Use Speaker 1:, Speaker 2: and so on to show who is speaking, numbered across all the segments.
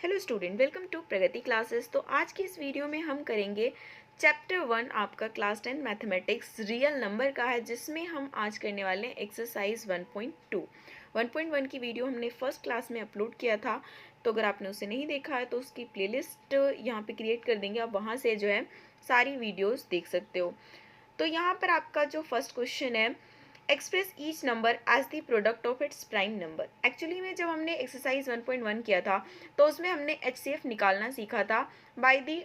Speaker 1: Hello student, welcome to Pragati classes. तो आज की इस वीडियो में हम करेंगे चैप्टर 1 आपका क्लास 10 मैथमेटिक्स रियल नंबर का है, जिसमें हम आज करने वाले हैं एक्सरसाइज 1.2। 1.1 की वीडियो हमने फर्स्ट क्लास में अपलोड किया था, तो अगर आपने उसे नहीं देखा है तो उसकी प्लेलिस्ट यहाँ पे क्रिएट कर देंगे, आप वहाँ से जो है सारी वीडियोज़ देख सकते हो। तो यहाँ पर आपका जो फर्स्ट क्वेश्चन है, express each number as the product of its prime number. Actually में जब हमने एक्सरसाइज 1.1 किया था तो उसमें हमने HCF निकालना सीखा था by the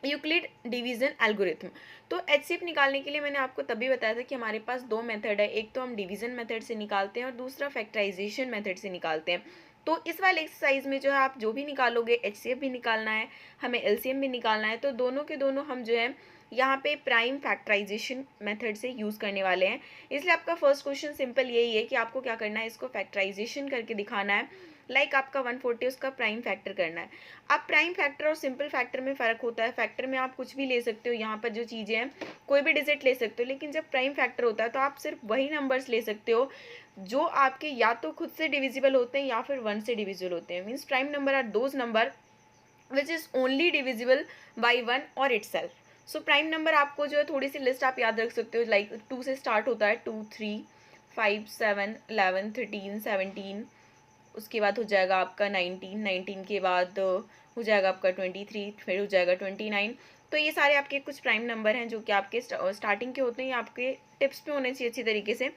Speaker 1: Euclid division algorithm. तो HCF निकालने के लिए मैंने आपको तभी बताया था कि हमारे पास दो मेथड है, एक तो हम डिवीजन मेथड से निकालते हैं और दूसरा फैक्टराइजेशन मेथड से निकालते हैं। तो इस वाले एक्सरसाइज में जो है आप जो भी निकालोगे, HCF भी निकालना है, हमें LCM भी निकालना है, तो दोनों के दोनों हम जो है यहाँ पे प्राइम फैक्टराइजेशन मेथड से यूज़ करने वाले हैं। इसलिए आपका फर्स्ट क्वेश्चन सिंपल यही है कि आपको क्या करना है, इसको फैक्टराइजेशन करके दिखाना है। लाइक आपका 140 उसका प्राइम फैक्टर करना है। अब प्राइम फैक्टर और सिंपल फैक्टर में फ़र्क होता है। फैक्टर में आप कुछ भी ले सकते हो, यहाँ पर जो चीज़ें हैं कोई भी डिजिट ले सकते हो, लेकिन जब प्राइम फैक्टर होता है तो आप सिर्फ वही नंबर्स ले सकते हो जो आपके या तो खुद से डिविजिबल होते हैं या फिर 1 से डिविजिबल होते हैं। Means prime number are those number which is only divisible by 1 और इटसेल्फ। सो प्राइम नंबर आपको जो है थोड़ी सी लिस्ट आप याद रख सकते हो। लाइक 2 से स्टार्ट होता है, 2, 3, 5, 7, 11, 13, 17, उसके बाद हो जाएगा आपका 19, 19 के बाद हो जाएगा आपका 23, फिर हो जाएगा 29। तो ये सारे आपके कुछ प्राइम नंबर हैं जो कि आपके स्टार्टिंग के होते हैं, या आपके टिप्स पे होने चाहिए अच्छी तरीके से।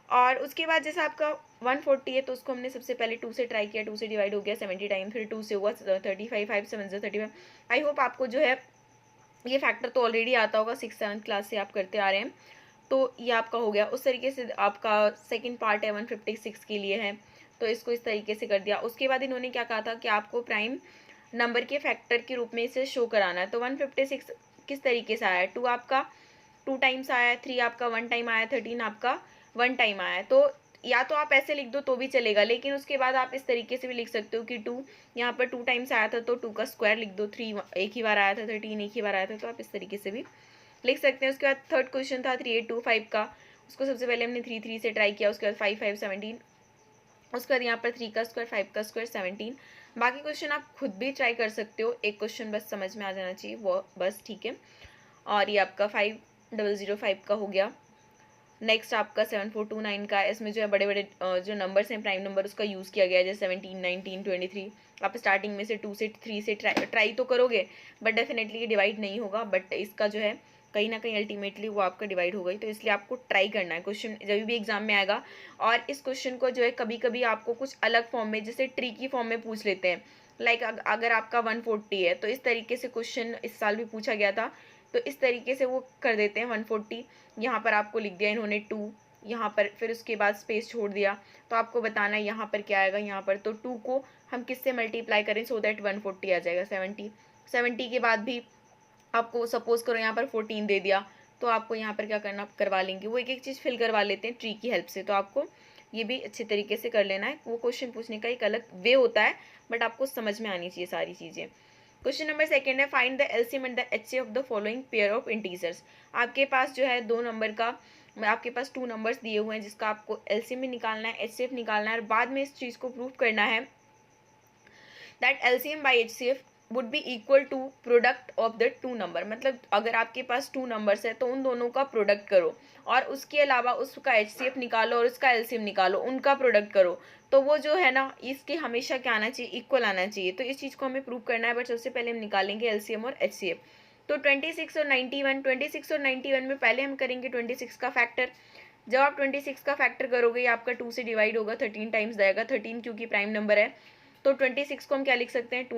Speaker 1: और उसके बाद जैसे आपका 140 है तो उसको हमने सबसे पहले 2 से ट्राई किया, 2 से डिवाइड हो गया 70 टाइम, फिर 2 से हुआ 35, 5 7 35। आई होप आपको जो है ये फैक्टर तो ऑलरेडी आता होगा, 6-7 क्लास से आप करते आ रहे हैं, तो ये आपका हो गया। उस तरीके से आपका सेकंड पार्ट है 156 के लिए है, तो इसको इस तरीके से कर दिया। उसके बाद इन्होंने क्या कहा था कि आपको प्राइम नंबर के फैक्टर के रूप में इसे शो कराना है। तो 156 किस तरीके से आया है, 2 आपका 2 टाइम्स आया है, 3 आपका 1 टाइम आया है, 13 आपका 1 टाइम आया है। तो या तो आप ऐसे लिख दो तो भी चलेगा, लेकिन उसके बाद आप इस तरीके से भी लिख सकते हो कि 2 यहाँ पर 2 टाइम्स आया था तो 2 का स्क्वायर लिख दो, 3 एक ही बार आया था, 13 एक ही बार आया था, तो आप इस तरीके से भी लिख सकते हैं। उसके बाद थर्ड क्वेश्चन था 3825 का, उसको सबसे पहले हमने 3 से ट्राई किया, उसके बाद 5 5 17, उसके बाद यहाँ पर 3 का स्क्वायर, 5 का स्क्वायर 17। बाकी क्वेश्चन आप खुद भी ट्राई कर सकते हो, एक क्वेश्चन बस समझ में आ जाना चाहिए, वो बस ठीक है। और ये आपका 5005 का हो गया। नेक्स्ट आपका 7429 का, इसमें जो है बड़े बड़े जो नंबर्स हैं प्राइम नंबर, उसका यूज़ किया गया है, जैसे 17, 19, 23। आप स्टार्टिंग में से 2 से 3 से ट्राई तो करोगे, बट डेफिनेटली ये डिवाइड नहीं होगा, बट इसका जो है कहीं ना कहीं अल्टीमेटली वो आपका डिवाइड हो गई। तो इसलिए आपको ट्राई करना है, क्वेश्चन जब भी एग्जाम में आएगा। और इस क्वेश्चन को जो है कभी कभी आपको कुछ अलग फॉर्म में, जैसे ट्री की फॉर्म में पूछ लेते हैं। लाइक अगर आपका 140 है तो इस तरीके से क्वेश्चन इस साल भी पूछा गया था, तो इस तरीके से वो कर देते हैं 140। यहाँ पर आपको लिख दिया इन्होंने 2, यहाँ पर फिर उसके बाद स्पेस छोड़ दिया, तो आपको बताना है यहाँ पर क्या आएगा। यहाँ पर तो 2 को हम किससे मल्टीप्लाई करें सो दैट 140 आ जाएगा। 70 के बाद भी आपको सपोज करो यहाँ पर 14 दे दिया, तो आपको यहाँ पर क्या करना, करवा लेंगे, वो एक एक चीज़ फिल करवा लेते हैं ट्री की हेल्प से। तो आपको ये भी अच्छे तरीके से कर लेना है। वो क्वेश्चन पूछने का एक अलग वे होता है, बट आपको समझ में आनी चाहिए सारी चीज़ें। क्वेश्चन नंबर सेकंड है, find the LCM and the HCF of the following pair of integers. आपके पास जो है दो नंबर का, आपके पास 2 नंबर्स दिए हुए हैं जिसका आपको एलसीएम भी निकालना है, एचसीएफ निकालना है, और बाद में इस चीज़ को प्रूव करना है that LCM by HCF would be equal to product of the 2 number. मतलब अगर आपके पास 2 नंबर्स है तो उन दोनों का प्रोडक्ट करो, और उसके अलावा उसका एचसीएफ निकालो और उसका एलसीएम निकालो, उनका प्रोडक्ट करो, तो वो जो है ना इसके हमेशा क्या आना चाहिए, इक्वल आना चाहिए। तो इस चीज़ को हमें प्रूव करना है, बट सबसे पहले हम निकालेंगे एलसीएम और एचसीएफ। तो 26 और 91, 26 और 91 में पहले हम करेंगे 26 का फैक्टर। जब आप 26 का फैक्टर करोगे, आपका 2 से डिवाइड होगा, 13 टाइम्स जाएगा, 13 क्योंकि प्राइम नंबर है। तो 26 को हम क्या लिख सकते हैं,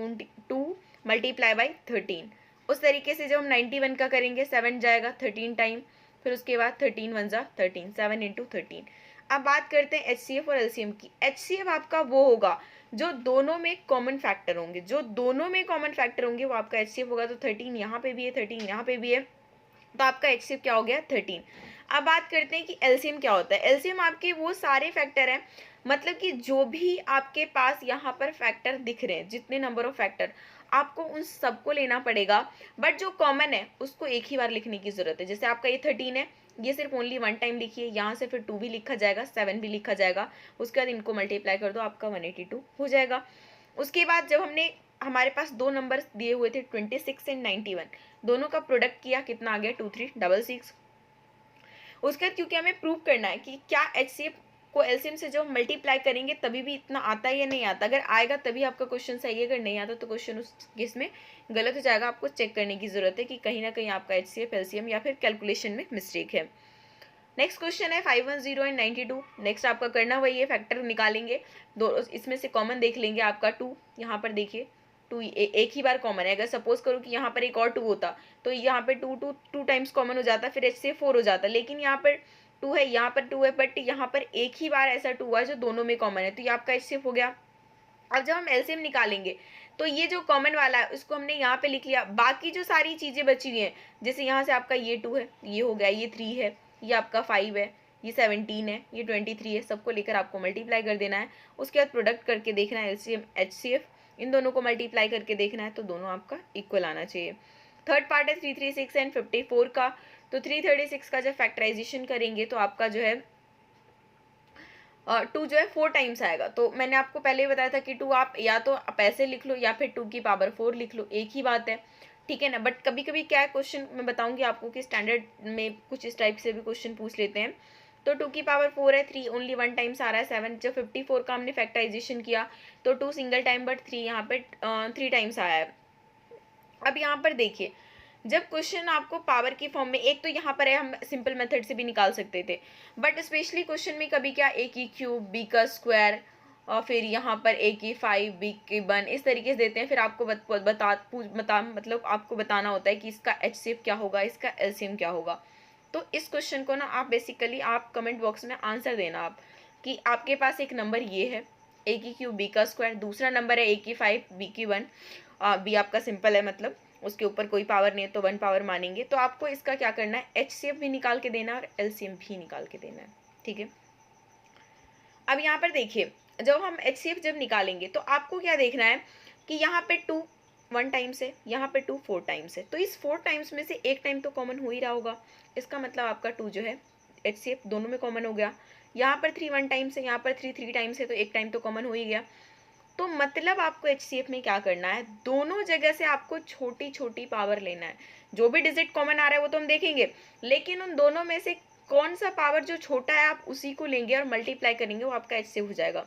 Speaker 1: 2 मल्टीप्लाई बाई 13। उस तरीके से जब हम 91 का करेंगे, 7 जाएगा 13 टाइम, फिर उसके बाद 13 1 जा 13, 7 इंटू 13। अब बात करते हैं एचसीएफ और एलसीएम की। एचसीएफ आपका वो होगा जो दोनों में कॉमन फैक्टर होंगे, जो दोनों में कॉमन फैक्टर होंगे वो आपका एचसीएफ होगा। तो 13 यहाँ पे भी है, 13 यहाँ पे भी है, तो आपका एचसीएफ क्या हो गया, 13। अब बात करते हैं कि एलसीएम क्या होता है। एलसीएम आपके वो सारे फैक्टर हैं, मतलब कि जो भी आपके पास यहाँ पर फैक्टर दिख रहे हैं, जितने नंबर ऑफ फैक्टर, आपको उन सबको लेना पड़ेगा, बट जो कॉमन है उसको एक ही बार लिखने की जरूरत है। जैसे आपका ये 13 है, ये सिर्फ ओनली 1 टाइम लिखिए, यहाँ से फिर 2 भी लिखा जाएगा, 7 भी लिखा जाएगा, उसके बाद इनको मल्टीप्लाई कर दो, आपका 182 हो जाएगा। उसके बाद जब हमने हमारे पास दो नंबर दिए हुए थे 26 एंड 91, दोनों का प्रोडक्ट किया, कितना आ गया 2366। उसके बाद क्योंकि हमें प्रूव करना है कि क्या HCF को LCM से जब मल्टीप्लाई करेंगे तभी भी इतना आता है या नहीं आता, अगर आएगा तभी आपका क्वेश्चन सही है, अगर नहीं आता तो क्वेश्चन उस केस में गलत हो जाएगा। आपको चेक करने की जरूरत है कि कहीं ना कहीं आपका HCF LCM या फिर कैलकुलेशन में मिस्टेक है। नेक्स्ट क्वेश्चन है 510 एंड 92। नेक्स्ट आपका करना वही है, फैक्टर निकालेंगे, दो इसमें से कॉमन देख लेंगे। आपका 2 यहाँ पर देखिए, 2 एक ही बार कॉमन है। अगर सपोज करो कि यहाँ पर एक और 2 होता तो यहाँ पे 2 टाइम्स कॉमन हो जाता, फिर HCF 4 हो जाता, लेकिन यहाँ पर 2 है, यहाँ पर 2 है, बट यहाँ पर एक ही बार ऐसा 2 हुआ जो दोनों में कॉमन है, तो ये आपका HCF हो गया। अब जब हम LCM निकालेंगे तो ये जो कॉमन वाला है उसको हमने यहाँ पे लिख लिया, बाकी जो सारी चीजें बची हुई हैं, जैसे यहाँ से आपका ये 2 है, ये हो गया, ये 3 है, ये आपका 5 है, ये 17 है, ये 23 है, सबको लेकर आपको मल्टीप्लाई कर देना है। उसके बाद प्रोडक्ट करके देखना है, LCM HCF इन दोनों को मल्टीप्लाई करके देखना है, तो दोनों आपका इक्वल आना चाहिए। थर्ड पार्ट है 336 एंड 54 का। तो 336 का जब फैक्टराइजेशन करेंगे तो आपका जो है 2 जो है 4 टाइम्स आएगा। तो मैंने आपको पहले ही बताया था कि 2 आप या तो आप ऐसे लिख लो या फिर 2 की पावर 4 लिख लो, एक ही बात है, ठीक है ना। बट कभी कभी क्या है, क्वेश्चन मैं बताऊंगी आपको कि स्टैंडर्ड में कुछ इस टाइप से भी क्वेश्चन पूछ लेते हैं। तो 2 की पावर 4 है, 3 ओनली 1 टाइम्स आ रहा है, 7। जब 54 का हमने फैक्टराइजेशन किया तो 2 सिंगल टाइम, बट 3 यहाँ पे 3 टाइम्स आया है। अब यहाँ पर देखिए, जब क्वेश्चन आपको पावर की फॉर्म में, एक तो यहाँ पर है हम सिंपल मेथड से भी निकाल सकते थे, बट स्पेशली क्वेश्चन में कभी क्या ए की क्यूब, बी का स्क्वायर, और फिर यहाँ पर ए की 5, बी की 1, इस तरीके से देते हैं। फिर आपको मतलब आपको बताना होता है कि इसका HCF क्या होगा, इसका LCM क्या होगा। तो इस क्वेश्चन को ना आप बेसिकली आप कमेंट बॉक्स में आंसर देना आप, कि आपके पास एक नंबर ये है ए की क्यूब, बी का स्क्वायर, दूसरा नंबर है ए की 5, बी की 1, बी आपका सिंपल है, मतलब उसके ऊपर कोई पावर नहीं है तो 1 पावर मानेंगे। तो आपको इसका क्या करना है, HCF भी निकाल के देना है और LCM भी निकाल के देना है, ठीक है। अब यहाँ पर देखिए, जब हम HCF जब निकालेंगे तो आपको क्या देखना है कि यहाँ पे 2 1 टाइम्स है, यहाँ पे 2 4 टाइम्स है, तो इस 4 टाइम्स में से एक टाइम तो कॉमन हो ही रहा होगा। इसका मतलब आपका 2 जो है HCF दोनों में कॉमन हो गया। यहाँ पर 3 1 टाइम्स है, यहाँ पर 3 टाइम्स है, तो एक टाइम तो कॉमन हो ही गया। तो मतलब आपको HCF में क्या करना है, दोनों जगह से आपको छोटी छोटी पावर लेना है। जो भी डिजिट कॉमन आ रहा है वो तो हम देखेंगे, लेकिन उन दोनों में से कौन सा पावर जो छोटा है आप उसी को लेंगे और मल्टीप्लाई करेंगे, वो आपका HCF हो जाएगा।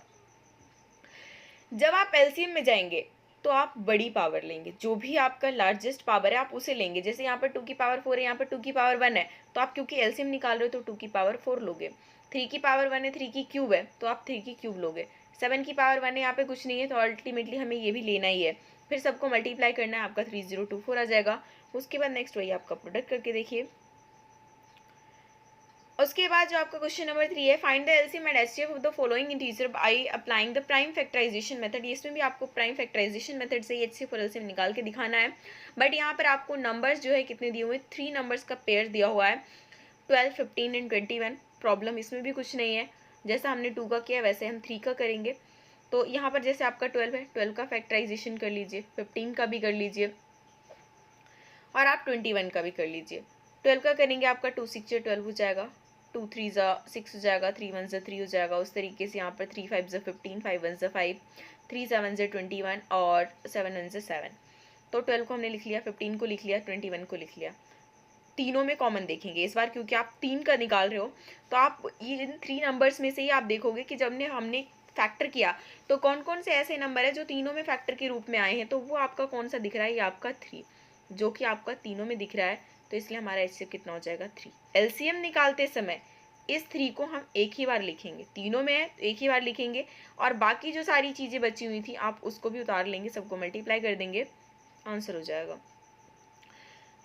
Speaker 1: जब आप LCM में जाएंगे तो आप बड़ी पावर लेंगे, जो भी आपका लार्जेस्ट पावर है आप उसे लेंगे। जैसे यहाँ पर 2 की पावर 4 है, यहाँ पर 2 की पावर 1 है, तो आप क्योंकि LCM निकाल रहे हो तो 2 की पावर 4 लोगे। 3 की पावर 1 है, 3 की क्यूब है, तो आप 3 की क्यूब लोगे। 7 की पावर 1 है, यहाँ पे कुछ नहीं है, तो अल्टीमेटली हमें ये भी लेना ही है। फिर सबको मल्टीप्लाई करना है, आपका 3024 आ जाएगा। उसके बाद नेक्स्ट वही आपका प्रोडक्ट करके देखिए। उसके बाद जो आपका क्वेश्चन नंबर 3 है, find the LCM and HCF of the following integer by applying the prime factorisation method. इसमें भी आपको प्राइम फैक्टराइजेशन मेथड से HCF और LCM निकाल के दिखाना है। बट यहाँ पर आपको नंबर्स जो है कितने दिए हुए हैं, 3 नंबर्स का पेयर दिया हुआ है, 12 15 एंड 21। प्रॉब्लम इसमें भी कुछ नहीं है, जैसा हमने 2 का किया वैसे हम 3 का करेंगे। तो यहाँ पर जैसे आपका 12 है, 12 का फैक्टराइजेशन कर लीजिए, 15 का भी कर लीजिए और आप 21 का भी कर लीजिए। 12 का करेंगे, आपका 2 6 12 हो जाएगा, 2 3 6 हो जाएगा, 3 1 3 हो जाएगा। उस तरीके से यहाँ पर 3 5 15, 5 1 5, 3 7 21 और 7 1 7। तो 12 को हमने लिख लिया, 15 को लिख लिया, 21 को लिख लिया। तीनों में कॉमन देखेंगे इस बार, क्योंकि आप 3 का निकाल रहे हो, तो आप ये इन 3 नंबर्स में से ही आप देखोगे कि जब हमने फैक्टर किया तो कौन कौन से ऐसे नंबर है जो तीनों में फैक्टर के रूप में आए हैं। तो वो आपका कौन सा दिख रहा है, ये आपका 3, जो कि आपका तीनों में दिख रहा है, तो इसलिए हमारा HCF कितना हो जाएगा 3। LCM निकालते समय इस 3 को हम एक ही बार लिखेंगे, तीनों में है तो एक ही बार लिखेंगे, और बाकी जो सारी चीज़ें बची हुई थी आप उसको भी उतार लेंगे, सबको मल्टीप्लाई कर देंगे, आंसर हो जाएगा।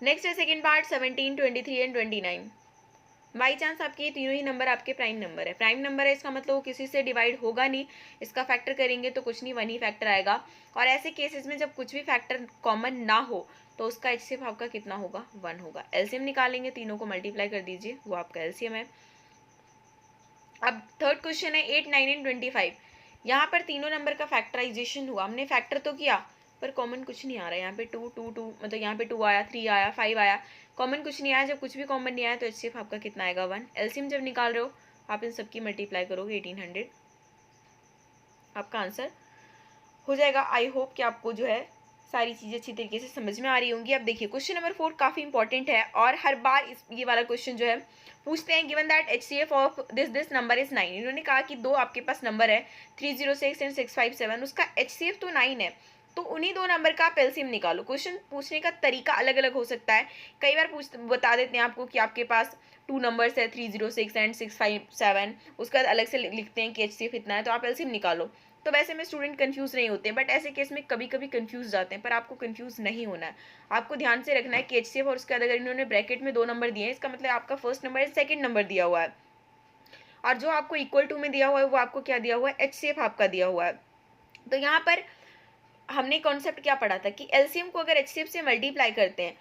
Speaker 1: नेक्स्ट है second part 17 23 and 29। By chance आपके ये तीनों ही नंबर आपके प्राइम नंबर है, प्राइम नंबर है इसका मतलब वो किसी से डिवाइड होगा नहीं, इसका फैक्टर करेंगे तो कुछ नहीं, 1 ही फैक्टर आएगा। और ऐसे केसेस में जब कुछ भी फैक्टर कॉमन ना हो तो उसका HCF आपका कितना होगा, 1 होगा। LCM निकालेंगे, तीनों को मल्टीप्लाई कर दीजिए, वो आपका LCM है। अब थर्ड क्वेश्चन है 8 9 एंड 25। यहाँ पर तीनों नंबर का फैक्टराइजेशन हुआ, हमने फैक्टर तो किया पर कॉमन कुछ नहीं आ रहा है। यहाँ पे 2 2 2 मतलब यहाँ पे 2 आया, 3 आया, 5 आया, कॉमन कुछ नहीं आया। जब कुछ भी कॉमन नहीं आया तो HCF आपका कितना आएगा, 1। LCM जब निकाल रहे हो आप इन सबकी मल्टीप्लाई करोगे, 1800 आपका आंसर हो जाएगा। आई होप कि आपको जो है सारी चीज़ें अच्छी तरीके से समझ में आ रही होंगी। अब देखिए क्वेश्चन नंबर 4 काफ़ी इंपॉर्टेंट है और हर बार ये वाला क्वेश्चन जो है पूछते हैं। Given that HCF of this number is 9। इन्होंने कहा कि दो आपके पास नंबर है 306 एंड 657, उसका HCF तो 9 है, तो उन्हीं दो नंबर का आप एलसीएम निकालो। क्वेश्चन पूछने का तरीका अलग अलग हो सकता है। कई बार बता देते हैं आपको कि आपके पास टू नंबर्स है 306 एंड 657, उसका अलग से लिखते हैं कि HCF इतना है, तो आप एलसीएम निकालो। तो वैसे में स्टूडेंट कंफ्यूज नहीं होते, बट ऐसे केस में कभी कभी कंफ्यूज जाते हैं, पर आपको कंफ्यूज नहीं होना है। आपको ध्यान से रखना है कि HCF और उसके बाद अगर इन्होंने ब्रैकेट में दो नंबर दिए हैं, इसका मतलब आपका फर्स्ट नंबर है, सेकंड नंबर दिया हुआ है, और जो आपको इक्वल टू में दिया हुआ है वो आपको क्या दिया हुआ है, HCF आपका दिया हुआ है। तो यहाँ पर हमने कॉन्सेप्ट क्या पढ़ा था कि एलसीएम को अगर HCF से मल्टीप्लाई करते हैं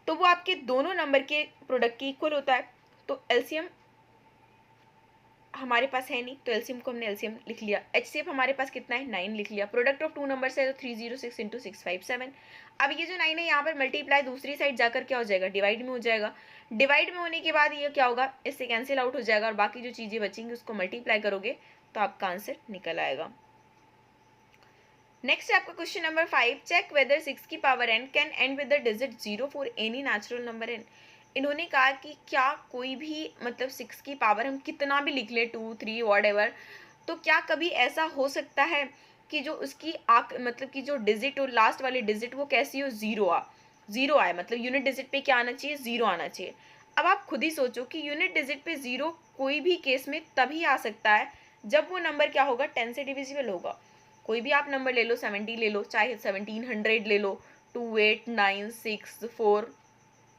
Speaker 1: तो वो आपके दोनों नंबर के प्रोडक्ट के इक्वल होता है। तो एलसीएम हमारे पास है नहीं, तो एलसीएम को हमने एलसीएम लिख लिया। HCF हमारे पास कितना है, 9 लिख लिया। प्रोडक्ट ऑफ टू नंबर्स है तो 306 इंटू 657। अब ये जो 9 है यहाँ पर मल्टीप्लाई दूसरी साइड जाकर क्या हो जाएगा, डिवाइड में हो जाएगा। डिवाइड में होने के बाद ये क्या होगा, इससे कैंसिल आउट हो जाएगा और बाकी जो चीज़ें बचेंगी उसको मल्टीप्लाई करोगे तो आपका आंसर निकल आएगा। नेक्स्ट है आपका क्वेश्चन नंबर 5। चेक वेदर 6 की power n can and with the digit 0 for any natural number n। इन्होंने कहा कि क्या कोई भी मतलब 6 की पावर हम कितना भी लिख ले, 2 3 वॉट, तो क्या कभी ऐसा हो सकता है कि जो उसकी मतलब कि जो डिजिट और लास्ट वाली डिजिट वो कैसी हो, जीरो आए, मतलब यूनिट डिजिट पे क्या आना चाहिए, 0 आना चाहिए। अब आप खुद ही सोचो कि यूनिट डिजिट पे 0 कोई भी केस में तभी आ सकता है जब वो नंबर क्या होगा, 10 से डिविजिबल होगा। कोई भी आप नंबर ले लो, 70 ले लो, चाहे 1700 ले लो, 2 8 9 6 4,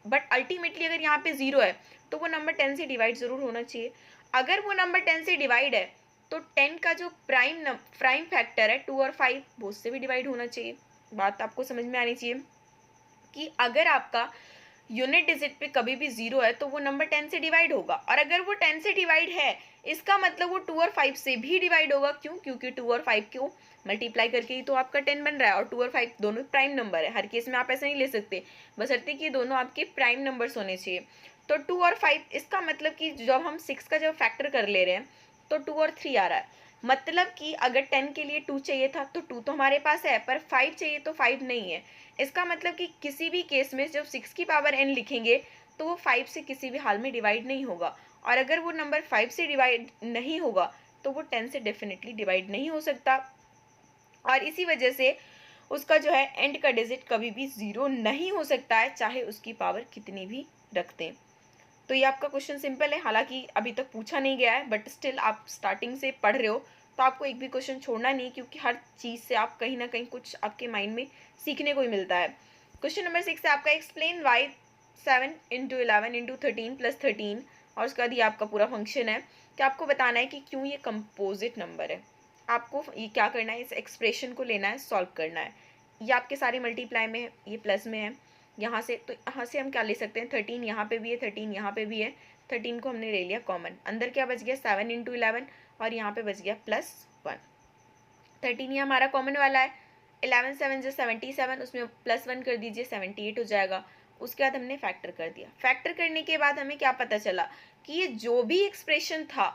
Speaker 1: बट अल्टीमेटली अगर यहाँ पे 0 है तो वो नंबर 10 से डिवाइड जरूर होना चाहिए। अगर वो नंबर 10 से डिवाइड है तो 10 का जो प्राइम फैक्टर है 2 और 5 वो उससे भी डिवाइड होना चाहिए। बात आपको समझ में आनी चाहिए कि अगर आपका यूनिट डिजिट पे कभी भी 0 है तो वो नंबर 10 से डिवाइड होगा, और अगर वो 10 से डिवाइड है इसका मतलब वो 2 और 5 से भी डिवाइड होगा। क्यों, क्योंकि 2 और 5 को मल्टीप्लाई करके ही तो आपका 10 बन रहा है, और 2 और 5 दोनों प्राइम नंबर है। हर केस में आप ऐसा नहीं ले सकते, बशर्ते कि दोनों आपके प्राइम नंबर्स होने चाहिए। तो 2 और 5, इसका मतलब कि जब हम 6 का जब फैक्टर कर ले रहे हैं तो 2 और 3 आ रहा है, मतलब कि अगर 10 के लिए 2 चाहिए था तो 2 तो हमारे पास है, पर 5 चाहिए तो 5 नहीं है। इसका मतलब कि किसी भी केस में जब 6 की पावर n लिखेंगे तो वो 5 से किसी भी हाल में डिवाइड नहीं होगा, और अगर वो नंबर 5 से डिवाइड नहीं होगा तो वो 10 से डेफिनेटली डिवाइड नहीं हो सकता, और इसी वजह से उसका जो है एंड का डिजिट कभी भी 0 नहीं हो सकता है, चाहे उसकी पावर कितनी भी रख दें। तो ये आपका क्वेश्चन सिंपल है, हालांकि अभी तक पूछा नहीं गया है, बट स्टिल आप स्टार्टिंग से पढ़ रहे हो तो आपको एक भी क्वेश्चन छोड़ना नहीं, क्योंकि हर चीज़ से आप कहीं ना कहीं कुछ आपके माइंड में सीखने को ही मिलता है। क्वेश्चन नंबर 6 है आपका, explain why 7 into 11 into 13 plus 13, और उसका बाद ये आपका पूरा फंक्शन है कि आपको बताना है कि क्यों ये कंपोजिट नंबर है। आपको ये क्या करना है, इस एक्सप्रेशन को लेना है, सॉल्व करना है। ये आपके सारे मल्टीप्लाई में है, ये प्लस में है यहाँ से, तो यहाँ से हम क्या ले सकते हैं, 13 यहाँ पे भी है, 13 यहाँ पे भी है, 13 को हमने ले लिया कॉमन, अंदर क्या बच गया 7 इंटू 11, और यहाँ पे बच गया +1। 13 ये हमारा कॉमन वाला है, 11 7 जो 77, उसमें +1 कर दीजिए 78 हो जाएगा। उसके बाद हमने फैक्टर कर दिया। फैक्टर करने के बाद हमें क्या पता चला कि ये जो भी एक्सप्रेशन था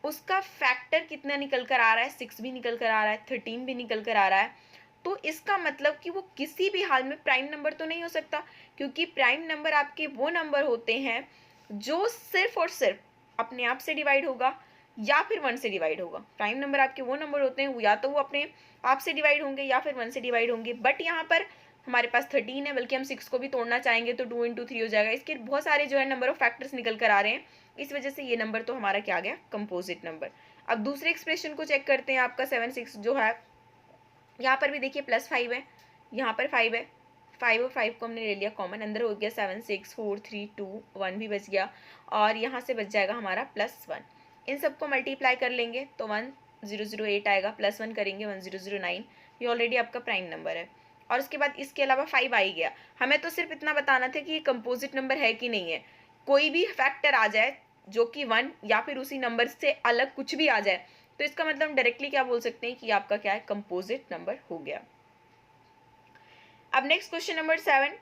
Speaker 1: उसका फैक्टर कितना निकल कर आ रहा है, 6 भी निकल कर आ रहा है, 13 भी निकल कर आ रहा है। तो इसका मतलब कि वो किसी भी हाल में प्राइम नंबर तो नहीं हो सकता, क्योंकि प्राइम नंबर आपके वो नंबर होते हैं जो सिर्फ और सिर्फ अपने आप से डिवाइड होगा या फिर 1 से डिवाइड होगा। प्राइम नंबर आपके वो नंबर होते हैं या तो वो अपने आप से डिवाइड होंगे या फिर 1 से डिवाइड होंगे। बट यहाँ पर हमारे पास 13 है, बल्कि हम 6 को भी तोड़ना चाहेंगे तो 2 इंटू 3 हो जाएगा। इसके बहुत सारे जो है नंबर ऑफ फैक्टर्स निकल कर आ रहे हैं, इस वजह से ये नंबर तो हमारा क्या आ गया, कंपोजिट नंबर। अब दूसरे एक्सप्रेशन को चेक करते हैं। आपका 7 6 जो है, यहाँ पर भी देखिए +5 है, यहाँ पर 5 है, 5 और 5 को हमने ले लिया कॉमन, अंदर हो गया 7 6 4 3 2 1 भी बच गया, और यहाँ से बच जाएगा हमारा +1। इन सबको मल्टीप्लाई कर लेंगे तो 1008 आएगा, +1 करेंगे 1009। ये ऑलरेडी आपका प्राइम नंबर है, और उसके बाद इसके अलावा 5 आ ही गया। हमें तो सिर्फ इतना बताना था कि ये कंपोजिट नंबर है कि नहीं है। कोई भी फैक्टर आ जाए जो कि 1 या फिर उसी नंबर से अलग कुछ भी आ जाए तो इसका मतलब डायरेक्टली क्या बोल सकते हैं कि आपका क्या है, कंपोजिट नंबर हो गया। अब नेक्स्ट क्वेश्चन नंबर 7,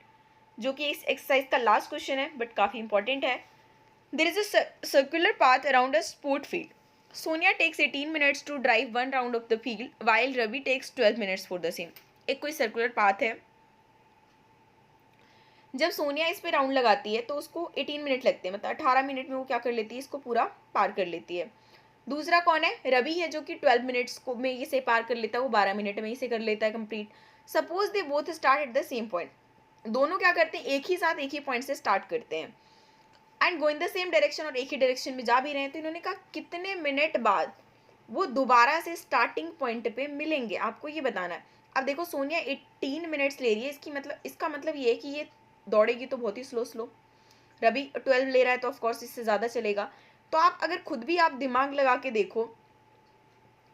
Speaker 1: जो कि इस एक्सरसाइज का लास्ट क्वेश्चन है बट काफी इंपॉर्टेंट है। There is a circular path around a sport field. Sonia takes 18 minutes to drive 1 round of the field while Ravi takes 12 minutes for the same. एक कोई circular path है, जब सोनिया इस पे राउंड लगाती है तो उसको 18 मिनट लगते हैं, मतलब 18 मिनट में वो क्या कर लेती है, इसको पूरा पार कर लेती है। दूसरा कौन है, रवि है, जो कि 12 मिनट्स को में इसे पार कर लेता है, वो 12 मिनट में इसे कर लेता है complete. Suppose they both start at the same point, दोनों क्या करते हैं, एक ही साथ एक ही पॉइंट से स्टार्ट करते हैं and go in the same direction, और एक ही डायरेक्शन में जा भी रहे हैं। तो इन्होंने कहा कितने मिनट बाद वो दोबारा से स्टार्टिंग पॉइंट पे मिलेंगे, आपको ये बताना है। अब देखो सोनिया 18 मिनट्स ले रही है, इसका मतलब ये है कि ये दौड़ेगी तो बहुत ही स्लो स्लो। रवि 12 ले रहा है तो ऑफकोर्स इससे ज़्यादा चलेगा। तो आप अगर खुद भी आप दिमाग लगा के देखो,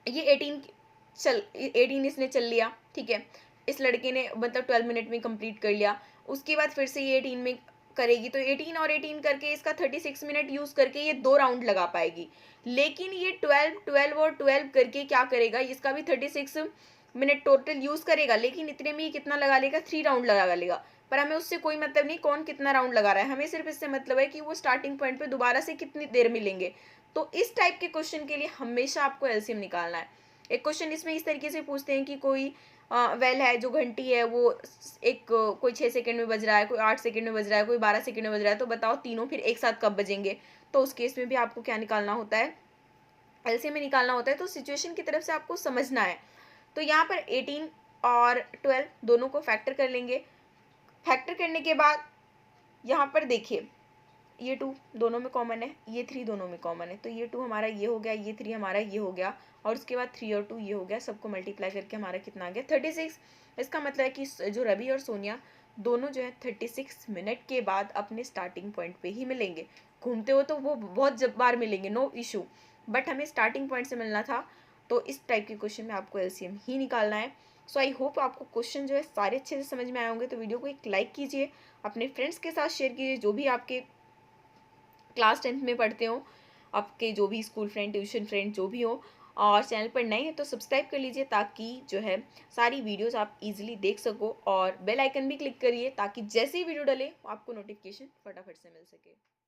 Speaker 1: ये 18 इसने चल लिया, ठीक है, इस लड़के ने मतलब 12 मिनट में कंप्लीट कर लिया। उसके बाद फिर से ये 18 में करेगी, तो 18 और 18 करके इसका 36 मिनट यूज़ करके ये 2 राउंड लगा पाएगी। लेकिन ये 12 12 और 12 करके क्या करेगा, इसका भी 36 मिनट टोटल यूज़ करेगा, लेकिन इतने में ये कितना लगा लेगा, 3 राउंड लगा लेगा। पर हमें उससे कोई मतलब नहीं कौन कितना राउंड लगा रहा है, हमें सिर्फ इससे मतलब है कि वो स्टार्टिंग पॉइंट पे दोबारा से कितनी देर मिलेंगे। तो इस टाइप के क्वेश्चन के लिए हमेशा आपको एलसीएम निकालना है। एक क्वेश्चन इसमें इस तरीके से पूछते हैं कि कोई वेल है, जो घंटी है वो एक कोई 6 सेकंड में बज रहा है, कोई 8 सेकंड में बज रहा है, कोई 12 सेकंड में बज रहा है, तो बताओ तीनों फिर एक साथ कब बजेंगे। तो उस केस में भी आपको क्या निकालना होता है, एलसीएम में निकालना होता है। तो सिचुएशन की तरफ से आपको समझना है। तो यहाँ पर 18 और 12 दोनों को फैक्टर कर लेंगे। फैक्टर करने के बाद यहाँ पर देखिए, ये 2 दोनों में कॉमन है, ये 3 दोनों में कॉमन है, तो ये 2 हमारा ये हो गया, ये 3 हमारा ये हो गया, और उसके बाद 3 और 2 ये हो गया। सबको मल्टीप्लाई करके हमारा कितना आ गया, 36। इसका मतलब है कि जो रवि और सोनिया दोनों जो है 36 मिनट के बाद अपने स्टार्टिंग पॉइंट पे ही मिलेंगे। घूमते हो तो वो बहुत बार मिलेंगे, नो इशू, बट हमें स्टार्टिंग पॉइंट से मिलना था। तो इस टाइप के क्वेश्चन में आपको एलसीएम ही निकालना है। सो आई होप आपको क्वेश्चन जो है सारे अच्छे से समझ में आए होंगे। तो वीडियो को एक लाइक कीजिए, अपने फ्रेंड्स के साथ शेयर कीजिए, जो भी आपके क्लास 10th में पढ़ते हो, आपके जो भी स्कूल फ्रेंड, ट्यूशन फ्रेंड जो भी हो। और चैनल पर नए हैं तो सब्सक्राइब कर लीजिए, ताकि जो है सारी वीडियोस आप इजीली देख सको, और बेल आइकन भी क्लिक करिए ताकि जैसे ही वीडियो डले आपको नोटिफिकेशन फटाफट से मिल सके।